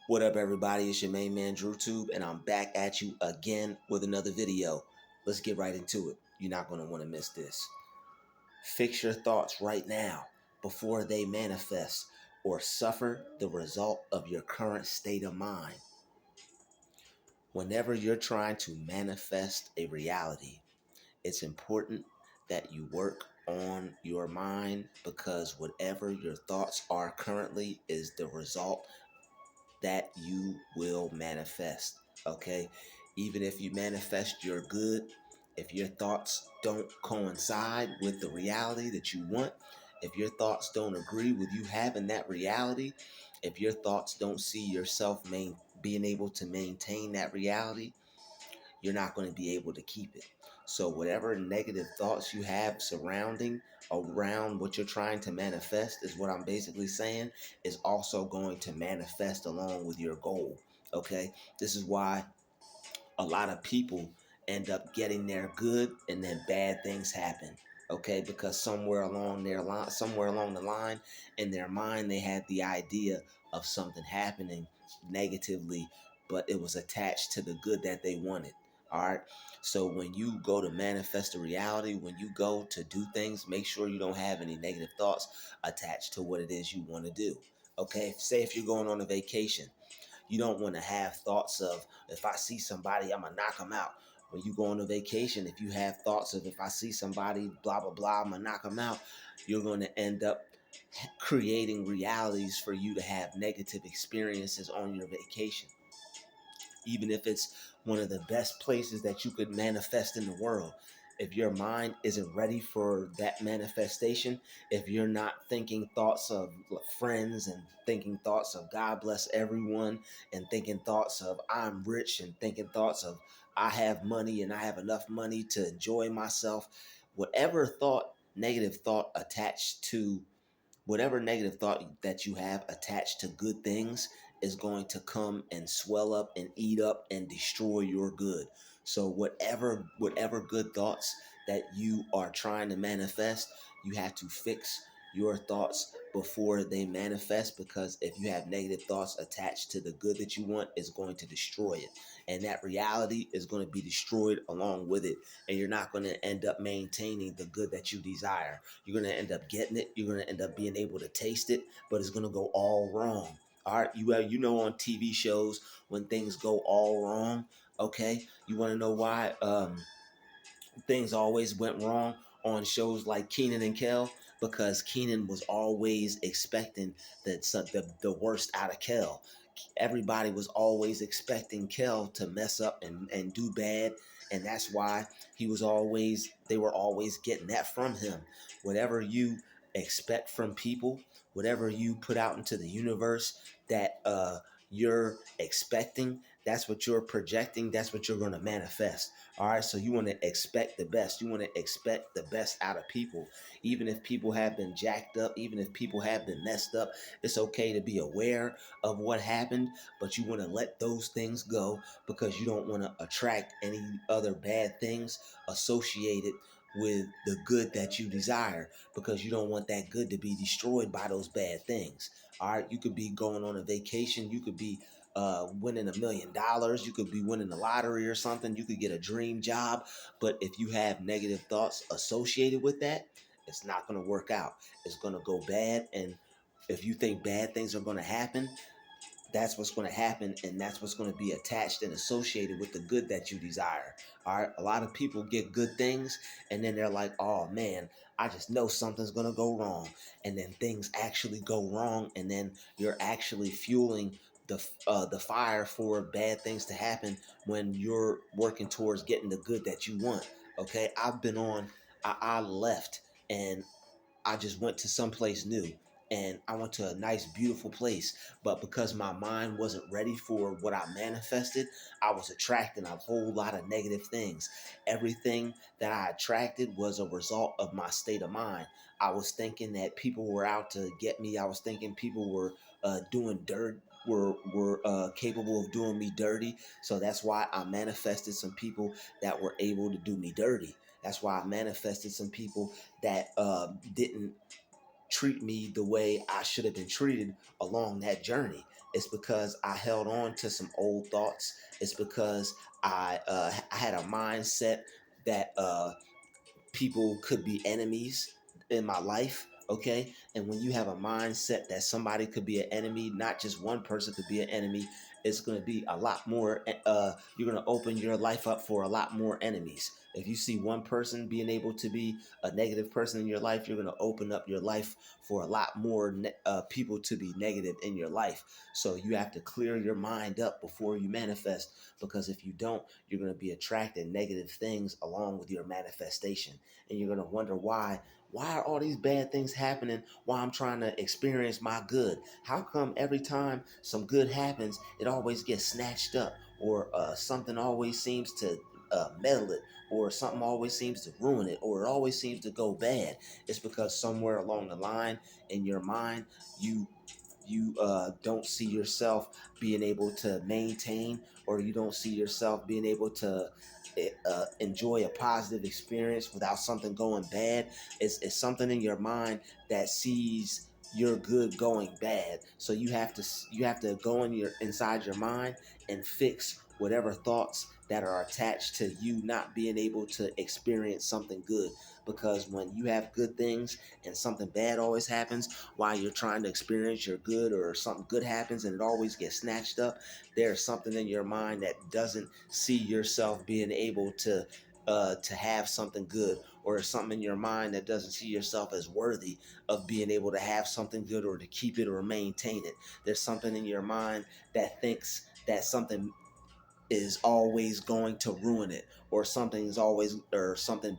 What up, everybody? It's your main man, Druuill, and I'm back at you again with another video. Let's get right into it. You're not going to want to miss this. Fix your thoughts right now before they manifest or suffer the result of your current state of mind. Whenever you're trying to manifest a reality, it's important that you work on your mind because whatever your thoughts are currently is the result that you will manifest. Okay, even if you manifest your good, if your thoughts don't coincide with the reality that you want, if your thoughts don't agree with you having that reality, if your thoughts don't see yourself being able to maintain that reality, you're not going to be able to keep it. So whatever negative thoughts you have surrounding around what you're trying to manifest is what I'm basically saying is also going to manifest along with your goal. Okay, this is why a lot of people end up getting there good and then bad things happen. Okay, because somewhere along the line in their mind they had the idea of something happening negatively, but it was attached to the good that they wanted. All right, so when you go to manifest a reality, when you go to do things, make sure you don't have any negative thoughts attached to what it is you want to do. Okay, say if you're going on a vacation, you don't want to have thoughts of, if I see somebody, I'm going to knock them out. When you go on a vacation, if you have thoughts of, if I see somebody, blah, blah, blah, I'm going to knock them out, you're going to end up creating realities for you to have negative experiences on your vacation. Even if it's one of the best places that you could manifest in the world. If your mind isn't ready for that manifestation, if you're not thinking thoughts of friends and thinking thoughts of God bless everyone and thinking thoughts of I'm rich and thinking thoughts of I have money and I have enough money to enjoy myself, whatever thought, negative thought attached to whatever negative thought that you have attached to good things is going to come and swell up and eat up and destroy your good. So whatever good thoughts that you are trying to manifest, you have to fix your thoughts before they manifest, because if you have negative thoughts attached to the good that you want, it's going to destroy it, and that reality is going to be destroyed along with it, and you're not going to end up maintaining the good that you desire. You're going to end up getting it, you're going to end up being able to taste it, but it's going to go all wrong. All right, you know, on TV shows when things go all wrong, okay, you want to know why things always went wrong on shows like Keenan and Kel? Because Keenan was always expecting the worst out of Kel. Everybody was always expecting Kel to mess up and do bad, and that's why they were always getting that from him. Whatever you expect from people, whatever you put out into the universe that you're expecting, that's what you're projecting, that's what you're going to manifest. All right, so you want to expect the best. You want to expect the best out of people. Even if people have been jacked up, even if people have been messed up, it's okay to be aware of what happened, but you want to let those things go because you don't want to attract any other bad things associated with the good that you desire, because you don't want that good to be destroyed by those bad things. All right, you could be going on a vacation, you could be winning $1 million, you could be winning the lottery or something, you could get a dream job, but if you have negative thoughts associated with that, it's not going to work out. It's going to go bad, and if you think bad things are going to happen, that's what's going to happen, and that's what's going to be attached and associated with the good that you desire. All right, a lot of people get good things and then they're like, oh man, I just know something's going to go wrong, and then things actually go wrong, and then you're actually fueling the fire for bad things to happen when you're working towards getting the good that you want. Okay, I left and I just went to someplace new, and I went to a nice, beautiful place. But because my mind wasn't ready for what I manifested, I was attracting a whole lot of negative things. Everything that I attracted was a result of my state of mind. I was thinking that people were out to get me. I was thinking people were doing dirt. Were capable of doing me dirty. So that's why I manifested some people that were able to do me dirty. That's why I manifested some people that didn't treat me the way I should have been treated along that journey. It's because I held on to some old thoughts. It's because I had a mindset that people could be enemies in my life. Okay. And when you have a mindset that somebody could be an enemy, not just one person could be an enemy, it's going to be a lot more. You're going to open your life up for a lot more enemies. If you see one person being able to be a negative person in your life, you're going to open up your life for a lot more people to be negative in your life. So you have to clear your mind up before you manifest, because if you don't, you're going to be attracting negative things along with your manifestation, and you're going to wonder why are all these bad things happening while I'm trying to experience my good? How come every time some good happens, it always gets snatched up, or something always seems to meddle it, or something always seems to ruin it, or it always seems to go bad? It's because somewhere along the line in your mind, you don't see yourself being able to maintain, or you don't see yourself being able to enjoy a positive experience without something going bad. It's something in your mind that sees your good going bad. So you have to go in your inside your mind and fix whatever thoughts that are attached to you not being able to experience something good. Because when you have good things and something bad always happens while you're trying to experience your good, or something good happens and it always gets snatched up, there's something in your mind that doesn't see yourself being able to have something good, or something in your mind that doesn't see yourself as worthy of being able to have something good, or to keep it or maintain it. There's something in your mind that thinks that something is always going to ruin it, or something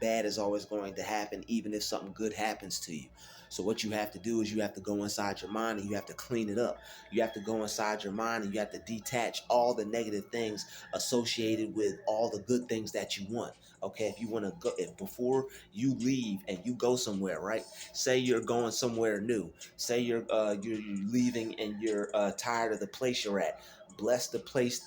bad is always going to happen even if something good happens to you. So what you have to do is you have to go inside your mind and you have to clean it up. You have to go inside your mind and you have to detach all the negative things associated with all the good things that you want. Okay, if you want to go, if before you leave and you go somewhere, right? Say you're going somewhere new. Say you're leaving and you're tired of the place you're at. Bless the place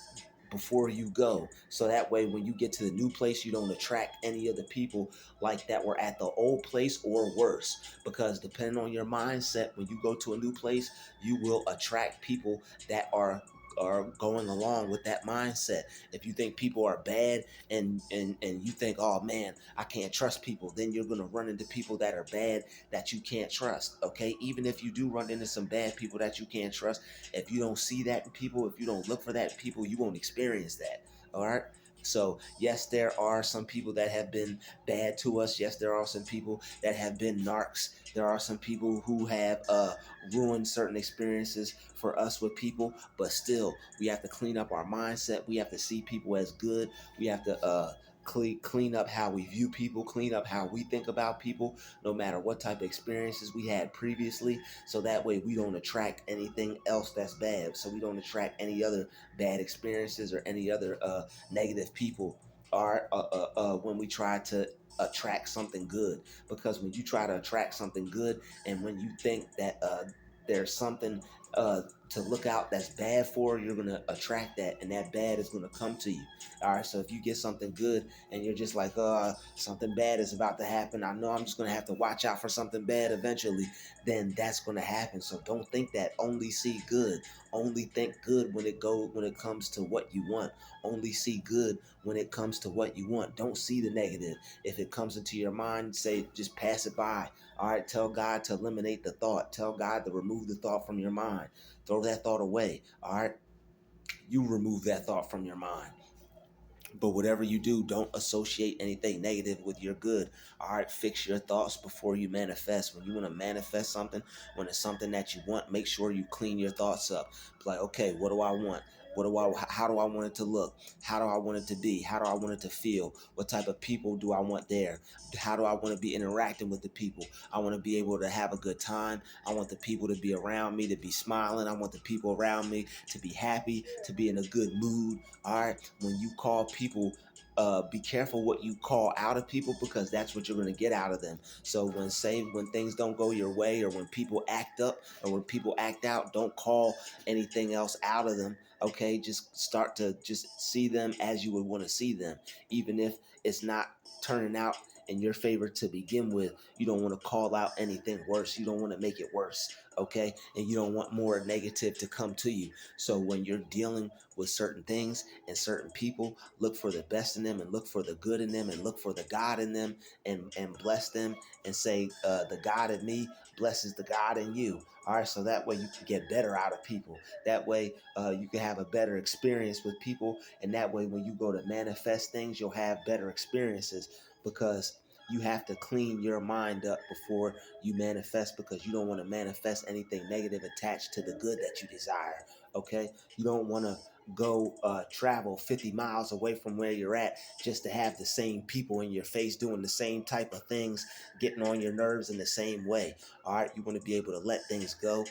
before you go, so that way when you get to the new place, you don't attract any of the people like that were at the old place, or worse. Because depending on your mindset, when you go to a new place, you will attract people that are going along with that mindset. If you think people are bad, and you think, oh man, I can't trust people, then you're going to run into people that are bad that you can't trust. Okay, even if you do run into some bad people that you can't trust, if you don't see that in people, if you don't look for that in people, you won't experience that. All right. So, yes, there are some people that have been bad to us. Yes, there are some people that have been narcs. There are some people who have ruined certain experiences for us with people. But still, we have to clean up our mindset. We have to see people as good. We have to clean up how we view people, clean up how we think about people, no matter what type of experiences we had previously, so that way we don't attract anything else that's bad. So we don't attract any other bad experiences or any other negative people, or when we try to attract something good. Because when you try to attract something good, and when you think that there's something uh, to look out that's bad for, you're going to attract that, and that bad is going to come to you. All right, so if you get something good and you're just like, something bad is about to happen, I know I'm just going to have to watch out for something bad eventually, then that's going to happen. So don't think that. Only see good. Only think good when it comes to what you want. Only see good when it comes to what you want. Don't see the negative. If it comes into your mind, say, just pass it by. All right, tell God to eliminate the thought. Tell God to remove the thought from your mind. Throw that thought away. All right, you remove that thought from your mind. But whatever you do, don't associate anything negative with your good. All right, fix your thoughts before you manifest. When you want to manifest something, when it's something that you want, make sure you clean your thoughts up. Like, okay, what do I want? How do I want it to look? How do I want it to be? How do I want it to feel? What type of people do I want there? How do I want to be interacting with the people? I want to be able to have a good time. I want the people to be around me to be smiling. I want the people around me to be happy, to be in a good mood. All right, when you call people, be careful what you call out of people, because that's what you're going to get out of them. So when things don't go your way, or when people act up, or when people act out, don't call anything else out of them. Okay, just start to just see them as you would want to see them, even if it's not turning out in your favor to begin with, you don't want to call out anything worse. You don't want to make it worse. Okay. And you don't want more negative to come to you. So when you're dealing with certain things and certain people, look for the best in them and look for the good in them and look for the God in them, and bless them and say, the God in me blesses the God in you. All right. So that way you can get better out of people. That way you can have a better experience with people. And that way, when you go to manifest things, you'll have better experiences, because you have to clean your mind up before you manifest, because you don't want to manifest anything negative attached to the good that you desire. Okay. You don't want to go travel 50 miles away from where you're at just to have the same people in your face doing the same type of things, getting on your nerves in the same way. All right. You want to be able to let things go.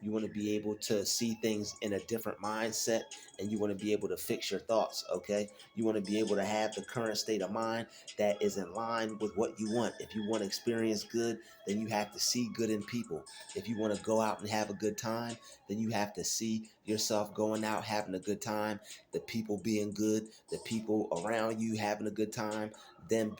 You want to be able to see things in a different mindset, and you want to be able to fix your thoughts. Okay. You want to be able to have the current state of mind that is in line with what you want. If you want to experience good, then you have to see good in people. If you want to go out and have a good time, then you have to see yourself going out having a good time, the people being good, the people around you having a good time, them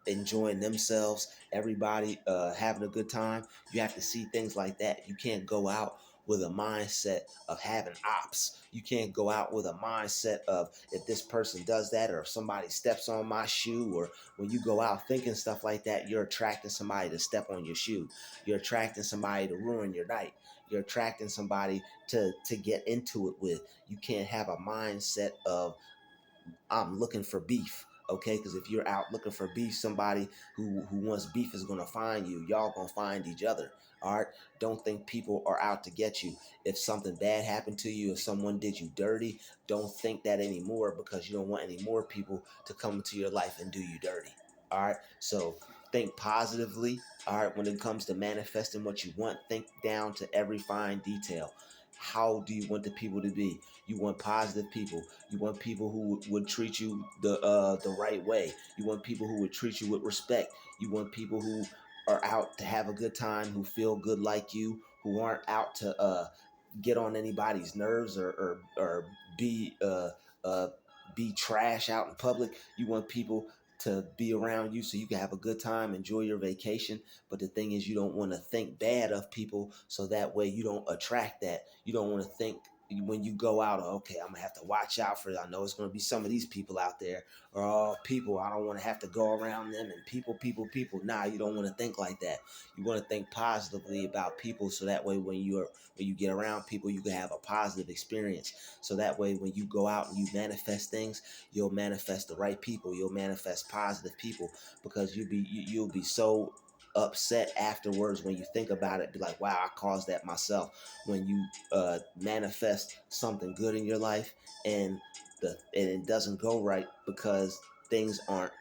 enjoying themselves, everybody having a good time. You have to see things like that. You can't go out with a mindset of having ops. You can't go out with a mindset of, if this person does that, or if somebody steps on my shoe, or when you go out thinking stuff like that, you're attracting somebody to step on your shoe. You're attracting somebody to ruin your night. You're attracting somebody to get into it with. You can't have a mindset of, I'm looking for beef. Okay, because if you're out looking for beef, somebody who wants beef is gonna find you. Y'all gonna find each other. All right. Don't think people are out to get you. If something bad happened to you, if someone did you dirty, don't think that anymore, because you don't want any more people to come into your life and do you dirty. All right. So think positively. All right. When it comes to manifesting what you want, think down to every fine detail. How do you want the people to be? You want positive people. You want people who would treat you the right way. You want people who would treat you with respect. You want people who are out to have a good time, who feel good like you, who aren't out to get on anybody's nerves, or be uh, be trash out in public. You want people to be around you so you can have a good time, enjoy your vacation. But the thing is, you don't want to think bad of people, so that way you don't attract that. You don't want to think, when you go out, okay, I'm gonna have to watch out for it. I know it's gonna be some of these people out there, or all people. I don't want to have to go around them, and people. Nah, you don't want to think like that. You want to think positively about people, so that way when you get around people, you can have a positive experience. So that way, when you go out and you manifest things, you'll manifest the right people. You'll manifest positive people, because you'll be so upset afterwards when you think about it. Be like, wow, I caused that myself. When you manifest something good in your life, and it doesn't go right because things aren't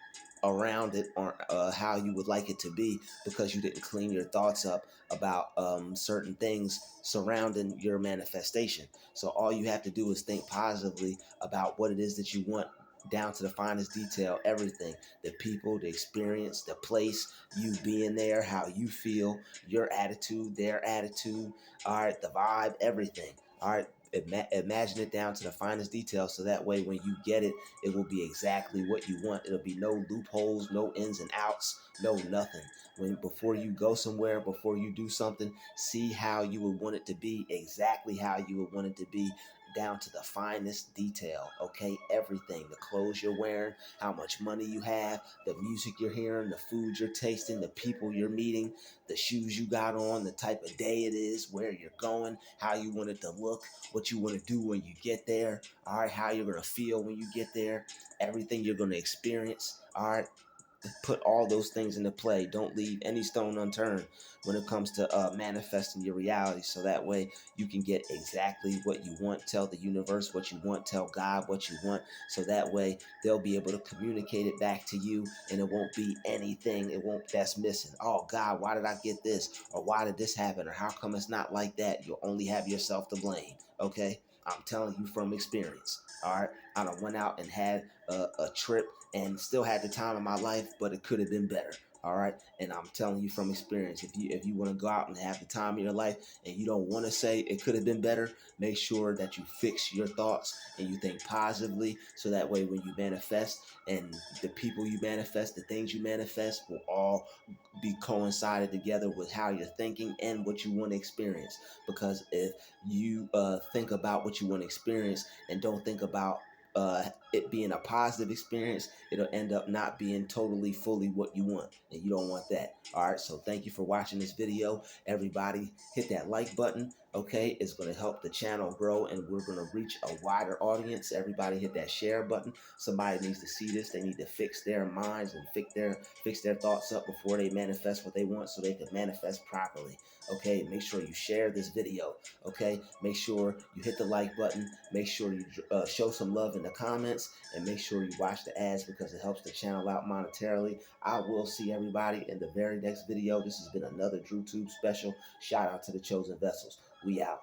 around it, aren't how you would like it to be, because you didn't clean your thoughts up about certain things surrounding your manifestation. So all you have to do is think positively about what it is that you want, down to the finest detail. Everything, the people, the experience, the place, you being there, how you feel, your attitude, their attitude, all right, the vibe, everything. All right, imagine it down to the finest detail, so that way when you get it, it will be exactly what you want. It'll be no loopholes, no ins and outs, no nothing. When before you go somewhere, before you do something, see how you would want it to be, exactly how you would want it to be, down to the finest detail. Okay, everything, the clothes you're wearing, how much money you have, the music you're hearing, the food you're tasting, the people you're meeting, the shoes you got on, the type of day it is, where you're going, how you want it to look, what you want to do when you get there, all right, how you're going to feel when you get there, everything you're going to experience, all right. Put all those things into play. Don't leave any stone unturned when it comes to manifesting your reality, so that way you can get exactly what you want. Tell the universe what you want, tell God what you want, so that way they'll be able to communicate it back to you, and it won't be anything, it won't, that's missing. Oh God, why did I get this, or why did this happen, or how come it's not like that? You'll only have yourself to blame. Okay, I'm telling you from experience. All right, I went out and had a trip and still had the time of my life, but it could have been better. All right, and I'm telling you from experience, if you want to go out and have the time of your life, and you don't want to say it could have been better, make sure that you fix your thoughts and you think positively, so that way when you manifest, and the people you manifest, the things you manifest will all be coincided together with how you're thinking and what you want to experience. Because if you think about what you want to experience and don't think about it being a positive experience, it'll end up not being totally fully what you want, and you don't want that. All right, so thank you for watching this video. Everybody hit that like button. Okay, it's going to help the channel grow and we're going to reach a wider audience. Everybody hit that share button. Somebody needs to see this. They need to fix their minds and fix their thoughts up before they manifest what they want, so they can manifest properly. Okay, make sure you share this video. Okay, make sure you hit the like button. Make sure you show some love in the comments, and make sure you watch the ads because it helps the channel out monetarily. I will see everybody in the very next video. This has been another DruTube special. Shout out to the chosen vessels. We out.